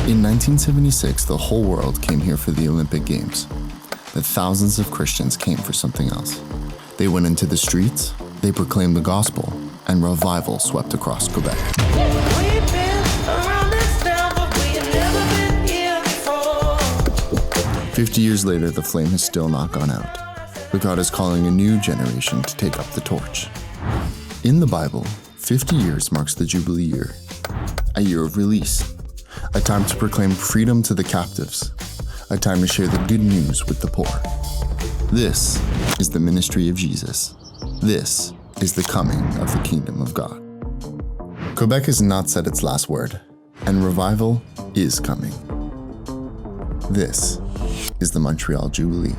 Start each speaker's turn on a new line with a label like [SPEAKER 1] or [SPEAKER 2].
[SPEAKER 1] In 1976, the whole world came here for the Olympic Games, but thousands of Christians came for something else. They went into the streets, they proclaimed the gospel, and revival swept across Quebec.
[SPEAKER 2] We've been around this town, but we have never been here before.
[SPEAKER 1] 50 years later, the flame has still not gone out, but God is calling a new generation to take up the torch. In the Bible, 50 years marks the Jubilee year, a year of release, a time to proclaim freedom to the captives, a time to share the good news with the poor. This is the ministry of Jesus. This is the coming of the kingdom of God. Quebec has not said its last word, and revival is coming. This is the Montreal Jubilee.